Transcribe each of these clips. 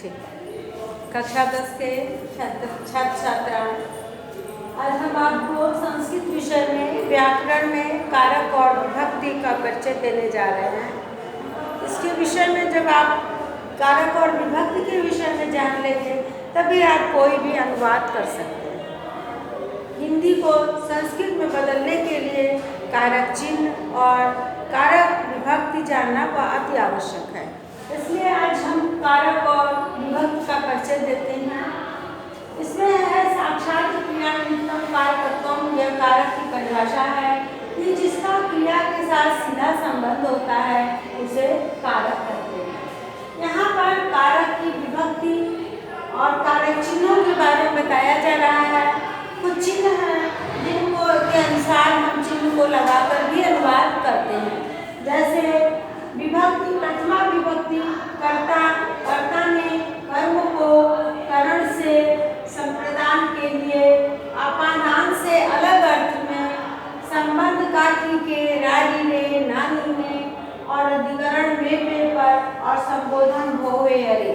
ठीक। कक्षा 10 के छात्र छात्रा, आज हम आपको संस्कृत विषय में व्याकरण में कारक और विभक्ति का परिचय देने जा रहे हैं। इसके विषय में जब आप कारक और विभक्ति के विषय में जान लेंगे तभी आप कोई भी अनुवाद कर सकते हैं। हिंदी को संस्कृत में बदलने के लिए कारक चिन्ह और कारक विभक्ति जानना बहुत ही आवश्यक है। इसलिए आज हम कारक और विभक्ति का परिचय देते हैं। इसमें है साक्षात क्रिया निमित्तम कारकत्वम, यह कारक की परिभाषा है कि जिसका क्रिया के साथ सीधा संबंध होता है उसे कारक कहते हैं। यहाँ पर कारक की विभक्ति और कारक चिन्हों के बारे में बताया जा रहा है। कुछ चिन्ह हैं जिनको के अनुसार हम चिन्ह को लगाकर भी अनुवाद करते हैं। जैसे विभक्ति, प्रथमा विभक्ति, कर्ता, कर्ता ने कर्म को करण से संप्रदान के लिए, अपादान से अलग अर्थ में, संबंध काठी के, राजी ने, नानी ने, और अधिकरण में पे पर, और संबोधन भोवे अरे।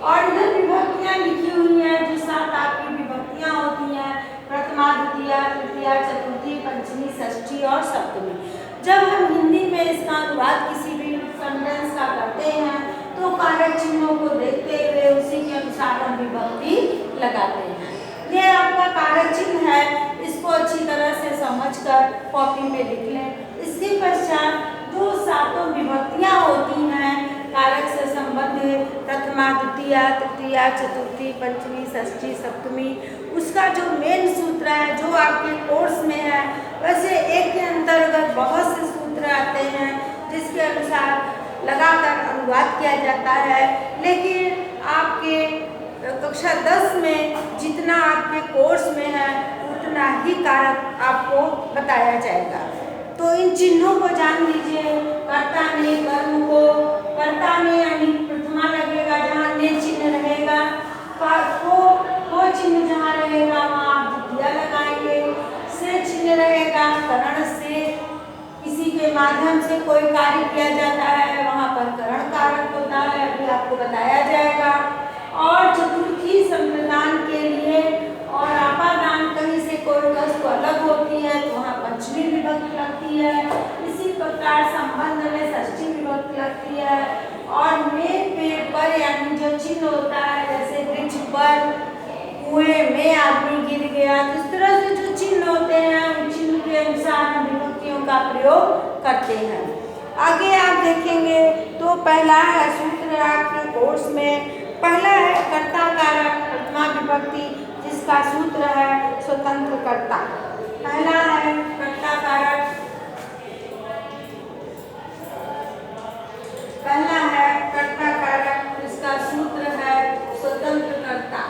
और इधर विभक्तियाँ लिखी हुई हैं जो 7 आपकी विभक्तियाँ होती हैं, प्रथमा, द्वितीया, तृतीया, चतुर्थी, पंचमी, षष्ठी और सप्तमी। जब हम हिंदी में इसका अनुवाद किसी भी सेंटेंस का करते हैं तो कारक चिन्हों को देखते हुए उसी के अनुसार हम विभक्ति लगाते हैं। ये आपका कारक चिन्ह है, इसको अच्छी तरह से समझकर कॉपी में लिख लें। इसके पश्चात जो 7 विभक्तियाँ होती हैं कारक से संबंधित, प्रथमा, द्वितीया, तृतीया, चतुर्थी, पंचमी, षष्ठी, सप्तमी, उसका जो मेन सूत्र है जो आपके कोर्स में है, वैसे एक के अंतर्गत बहुत से सूत्र आते हैं जिसके अनुसार लगातार अनुवाद किया जाता है। लेकिन आपके कक्षा 10 में जितना आपके कोर्स में है उतना ही कारक आपको बताया जाएगा। तो इन चिन्हों को जान लीजिए। कर्ता ने कर्म को, कर्ता ने यानी प्रथमा लगेगा जहाँ ने चिन्ह रहेगा, को चिन्ह जहाँ रहेगा वहाँ आप द्वितीया लगाएंगे, से चिन्ह रहेगा, करण से किसी के माध्यम से कोई कार्य किया जाता है वहाँ पर करण कारक होता है, अभी आपको बताया जाएगा। और चतुर्थी संप्रदान के लिए, और आपादान कहीं से कोई वस्तु अलग होती है तो वहाँ पंचमी विभक्ति लगती है। इसी प्रकार संबंध में षष्ठी विभक्ति लगती है। और में पे पर यानी जो चिन्ह होता है, जैसे वृक्ष पर, कुएं में आदमी गिर गया, तो इस तरह से जो चिन्ह होते हैं उन चिन्ह के अनुसार हम विभक्तियों का प्रयोग करते हैं। आगे आप देखेंगे तो पहला है सूत्र आपके कोर्स में, पहला है कर्ता कारक प्रथमा विभक्ति जिसका सूत्र है स्वतंत्र कर्ता। पहला है कर्ता कारक, पहला है कर्ता कारक जिसका सूत्र है स्वतंत्र कर्ता।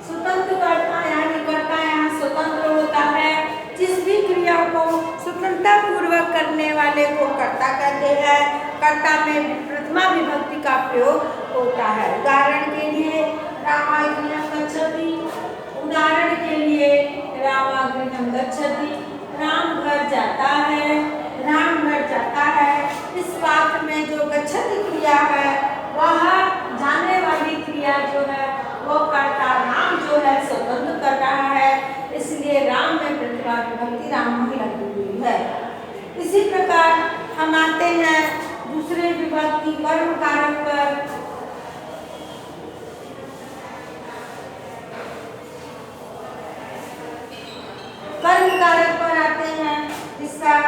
स्वतंत्र कर्ता यानी कर्ता यहाँ स्वतंत्र होता है। जिस भी क्रिया को स्वतंत्रता पूर्वक करने वाले को कर्ता कहते हैं। कर्ता में प्रथमा विभक्ति का प्रयोग होता है। उदाहरण के लिए रामागृहं गच्छति, उदाहरण के लिए रामागृहं गच्छति, राम घर जाता है, राम घर जाता है। इस वाक्य में जो गच्छति क्रिया है वह जाने वाली क्रिया जो है वो कर्ता राम जो है स्वतंत्र कर रहा है, इसलिए राम में प्रथमा विभक्ति राम ही लगी हुई है। इसी प्रकार हम आते हैं दूसरे विभक्ति कर्म कारक पर। कर्म कारक पर आते हैं जिसका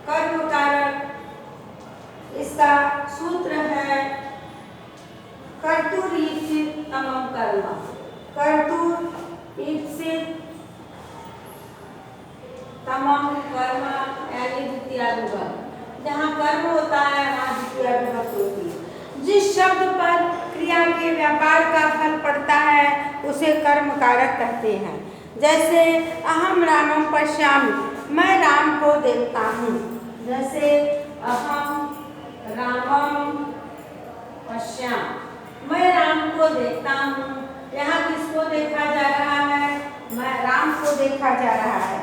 कर्म कारक, इसका सूत्र है कर्तुर ईप्सित तमम कर्म। कर्तुर ईप्सित तमम कर्म यानी द्वितीया विभक्ति। जहाँ कर्म होता है वहाँ द्वितीया विभक्ति होती है। जिस शब्द पर क्रिया के व्यापार का फल पड़ता है उसे कर्म कारक कहते हैं। जैसे अहम रामम पश्यामि, मैं राम को देखता हूँ। जैसे अहम रामम पश्यामि, मैं राम को देखता हूँ। यहाँ किसको देखा जा रहा है? मैं राम को देखा जा रहा है।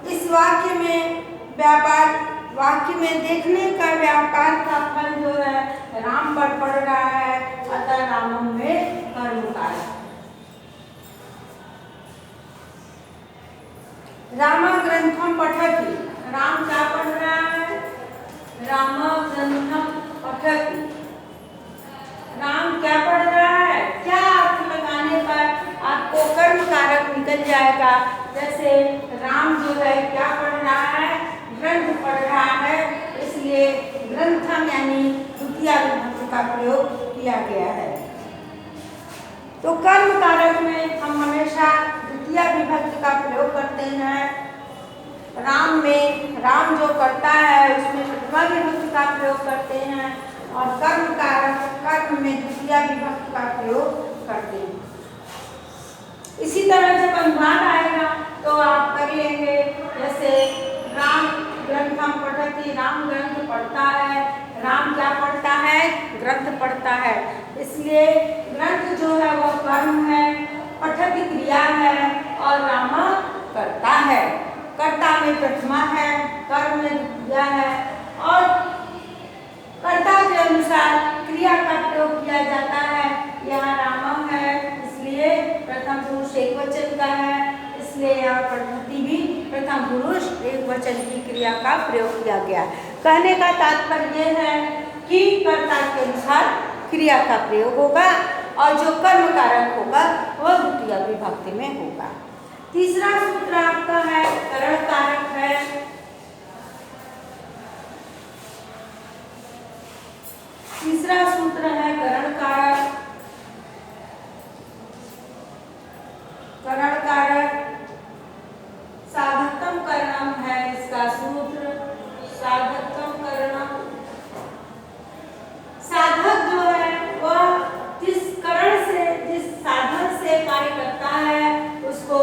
इस वाक्य में व्यापार वाक्य में देखने का व्यापार का फल जो है राम पर पड़ रहा है, अतः रामम में कर्म कारक। राम ग्रंथम पठति, राम क्या पढ़ रहा है? राम ग्रंथम पठति, राम क्या पढ़ रहा है? क्या अर्थ लगाने पर आपको कर्म कारक निकल जाएगा? जैसे राम जो है क्या पढ़ रहा है? ग्रंथ पढ़ रहा है, इसलिए ग्रंथम यानी द्वितीय विभक्ति का प्रयोग किया गया है। तो कर्म कारक में हम हमेशा द्वितीय विभक्ति का प्रयोग करते हैं। राम में राम जो करता है उसमें प्रथमा विभक्ति का प्रयोग करते हैं, और कर्म कारक कर्म में द्वितीय विभक्ति का प्रयोग करते हैं। इसी तरह जब अनुवाद आएगा तो आप कर लेंगे, जैसे राम ग्रंथम पठति, राम ग्रंथ पढ़ता है। राम क्या पढ़ता है? ग्रंथ पढ़ता है, इसलिए ग्रंथ जो है वह कर्म है, पठति क्रिया है और राम करता है। कर्ता में प्रथमा है, कर्म में द्वितीया है, और कर्ता के अनुसार क्रिया का प्रयोग किया जाता है। यहाँ राम है, इसलिए प्रथम पुरुष एक वचन का है, इसलिए यहाँ पठति भी प्रथम पुरुष एक वचन की क्रिया का प्रयोग किया गया। कहने का तात्पर्य यह है कि कर्ता के अनुसार क्रिया का प्रयोग होगा और जो कर्म कारक होगा वह द्वितीय विभक्ति में होगा। तीसरा सूत्र आपका है करण कारक है। तीसरा सूत्र है करण कारक। करण कारक साधकतम करणम है इसका सूत्र। साधकतम करणम, साधक जो है वह जिस करण से, जिस साधन से कार्य करता है उसको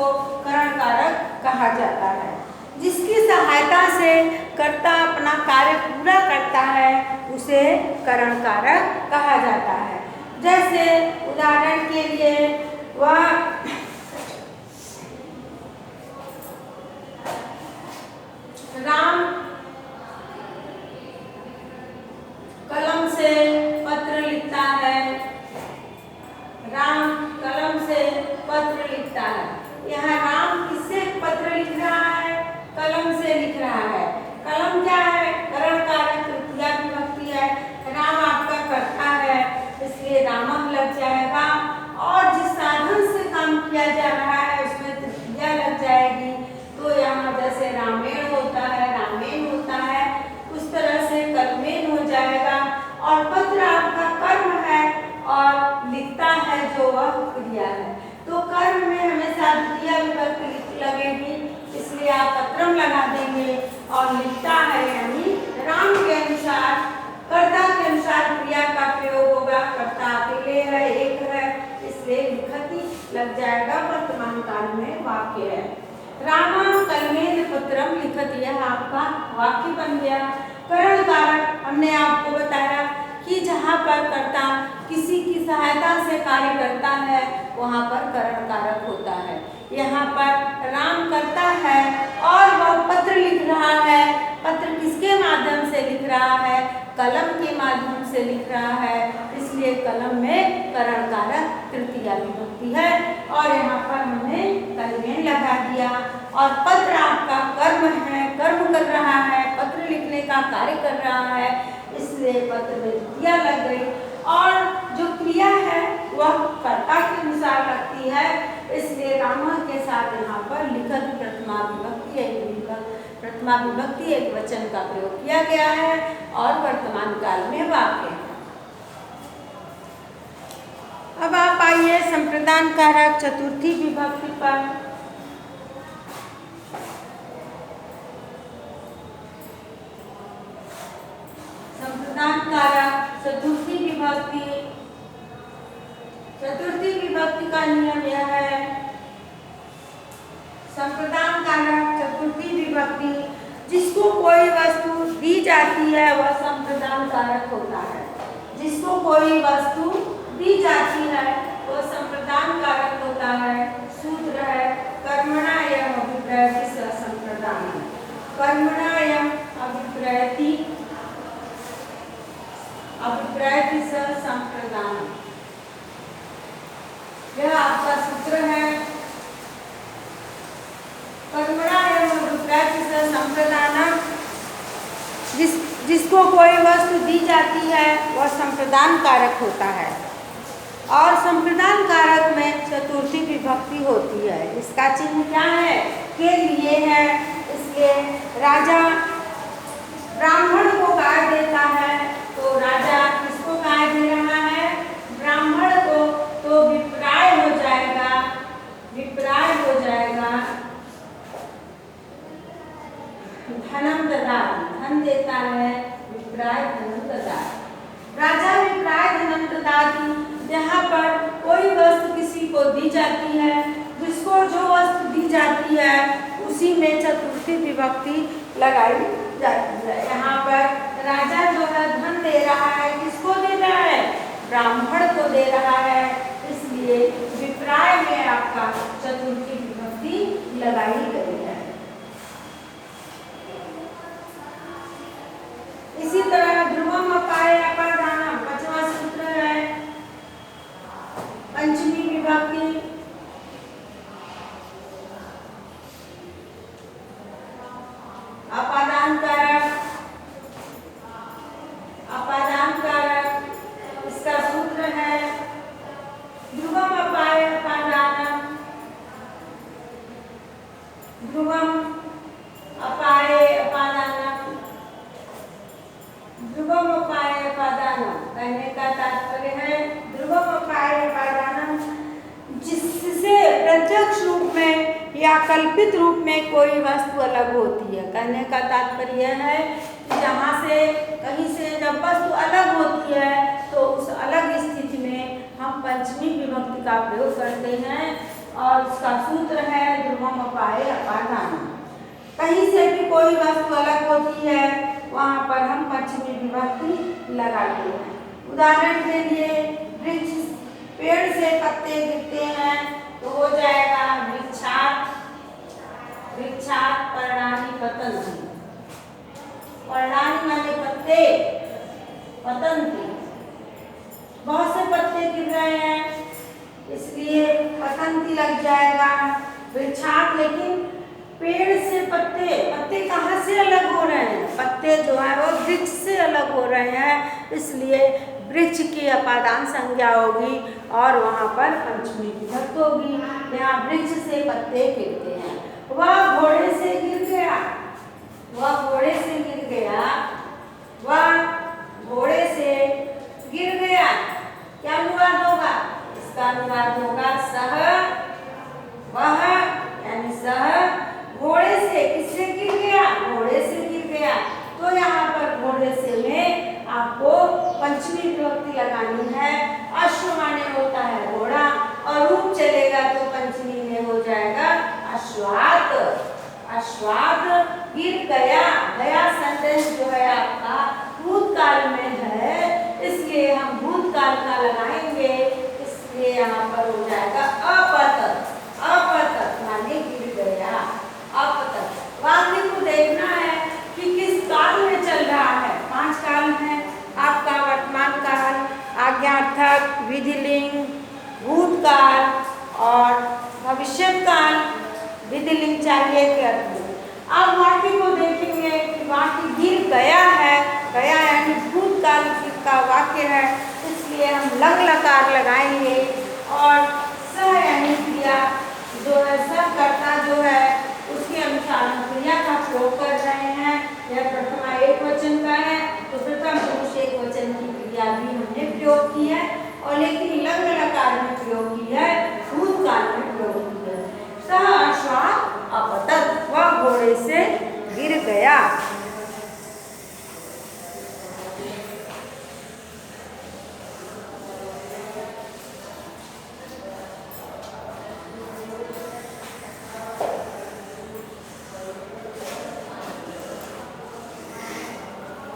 करण कारक कहा जाता है। जिसकी सहायता से कर्ता अपना कार्य पूरा करता है उसे करण कारक कहा जाता है। जैसे उदाहरण के लिए वह राम कलम से पत्र लिखता है। राम कलम से पत्र लिखता है। यहाँ राम किससे पत्र लिख रहा है? कलम से लिख रहा है। कलम क्या है? करण कारक तृतीया विभक्ति है। राम आपका करता है, इसलिए रामम लग जाएगा, और जिस साधन से काम किया जा रहा है उसमें तृतीया लग जाएगी। तो यहाँ जैसे रामेण होता है, रामेण होता है, उस तरह से कर्मेण हो जाएगा। और पत्र आपका कर्म है और लिखता है जो वह क्रिया है। तो कर्म में हमेशा द्वितीय विभक्ति लगेगी, इसलिए आप पत्रम लगा देंगे। और लिखता है यानी राम के अनुसार, कर्ता के अनुसार क्रिया का प्रयोग होगा। कर्ता अकेले है, एक है, इसलिए लिखति लग जाएगा। वर्तमान काल में वाक्य है राम कलमेन पत्रम लिखति, यह आपका वाक्य बन गया। करण कारक हमने आपको बताया कि जहाँ पर कर्ता किसी की सहायता से कार्य करता है वहाँ पर करण कारक होता है। यहाँ पर राम करता है और वह पत्र लिख रहा है। पत्र किसके माध्यम से लिख रहा है? कलम के माध्यम से लिख रहा है, इसलिए कलम में करण कारक तृतीया विभक्ति है। और यहाँ पर हमने कलमेन लगा दिया। और पत्र आपका कर्म है, कर्म कर रहा है, पत्र लिखने का कार्य कर रहा है, इसलिए पत्र में द्वितीया लग गई। और जो क्रिया है वह कर्ता के अनुसार लगती है, इसलिए राम के साथ यहाँ पर लिखत प्रथमा विभक्ति एक वचन का प्रयोग किया गया है और वर्तमान काल में वाक्य है। अब आप आइए संप्रदान कारक चतुर्थी विभक्ति पर। संप्रदान कारक चतुर्थी विभक्ति। चतुर्थी विभक्ति का नियम यह है, संप्रदान कारक चतुर्थी विभक्ति जिसको कोई वस्तु दी जाती है वह संप्रदान कारक होता है। जिसको कोई वस्तु दी जाती है वह संप्रदान कारक होता है। सूत्र है कर्मणा यम अभिप्रयति संप्रदान। कर्मणा यम अभिप्रैति सह संप्रदानम। यह आपका सूत्र है। कर्मणा एवं अभिप्रैति सह संप्रदानम। जिसको कोई वस्तु दी जाती है वह संप्रदान कारक होता है और संप्रदान कारक में चतुर्थी विभक्ति होती है। इसका चिन्ह क्या है? के लिए है। इसलिए राजा ब्राह्मण को गाय देता है तो राजा किसको गाय दे रहा है? ब्राह्मण को। तो विप्राय हो जाएगा, विप्राय हो जाएगा धनम ददाति, धन देता है, विप्राय धनम ददाति। राजा विप्राय धनम ददाति। यहाँ पर कोई वस्तु किसी को दी जाती है, जिसको जो वस्तु दी जाती है उसी में चतुर्थी विभक्ति लगाई जाती है। यहाँ पर राजा जो है धन दे रहा है, किसको दे रहा है? ब्राह्मण को दे रहा है, इसलिए विप्राय में आपका चतुर्थी विभक्ति लगाई गई है। इसी तरह ध्रुवम अपाय अपादानम, पांचवा सूत्र है पंचमी विभक्ति। अपादान कारक, अपादान कारक, इसका सूत्र है ध्रुवम अपाय अपादानम। ध्रुवम अपाय अपादानम, ध्रुवम अपाय अपादानम कहने का तात्पर्य है ध्रुवम अपाय अपादानम, जिससे प्रत्यक्ष रूप में या कल्पित रूप में कोई वस्तु अलग होती है। कहने का तात्पर्य यह है कि जहाँ से कहीं से जब वस्तु अलग होती है तो उस अलग स्थिति में हम पंचमी विभक्ति का प्रयोग करते हैं और उसका सूत्र है ध्रुवम अपाय अपादानम। कहीं से भी कोई वस्तु अलग होती है वहाँ पर हम पंचमी विभक्ति लगाते हैं। उदाहरण के लिए वृक्ष, पेड़ से पत्ते गिरते हैं तो हो जाएगा वृक्षात, वृक्षात पर्णानि पतन्ति। पर्णानि माने पत्ते, पतन्ति बहुत से पत्ते गिर रहे हैं इसलिए पतन्ति लग जाएगा। वृक्षात, लेकिन पेड़ से पत्ते, पत्ते कहाँ से अलग हो रहे हैं? पत्ते जो है वो वृक्ष से अलग हो रहे हैं, इसलिए वृक्ष की अपादान संज्ञा होगी और वहाँ पर पंचमी विभक्ति होगी। यहाँ वृक्ष से पत्ते गिरते हैं। वह घोड़े से गिर गया, वह घोड़े से गिर गया, वह घोड़े से गिर गया। क्या अनुवाद होगा? इसका अनुवाद होगा सह, वह यानी सह घोड़े से, किससे गिर गया? घोड़े से गिर गया। तो यहाँ पर घोड़े से में आपको पंचमी विभक्ति लगानी है। अश्व माने होता है घोड़ा और रूप चलेगा तो पंचमी में हो जाएगा अश्वात। अश्वात गिर गया। गया सेंटेंस जो है आपका भूतकाल में है, इसलिए हम भूतकाल का लगाएंगे, इसलिए यहाँ पर हो जाएगा अपतत। अपतत माने गिर गया, अपतत। वाक्य को देखना है कि किस काल में चल रहा है। 5 काल है आपका, वर्तमान काल, आज्ञार्थक, विधिलिंग, भूतकाल और भविष्यकाल। विधिलिंग चाहिए के अर्थ में। अब वाक्य को देखेंगे कि वाक्य गिर गया है, गया यानी भूतकाल का वाक्य है, इसलिए हम लंग लकार लगाएंगे और स यानी क्रिया जो है, सब कर्ता जो है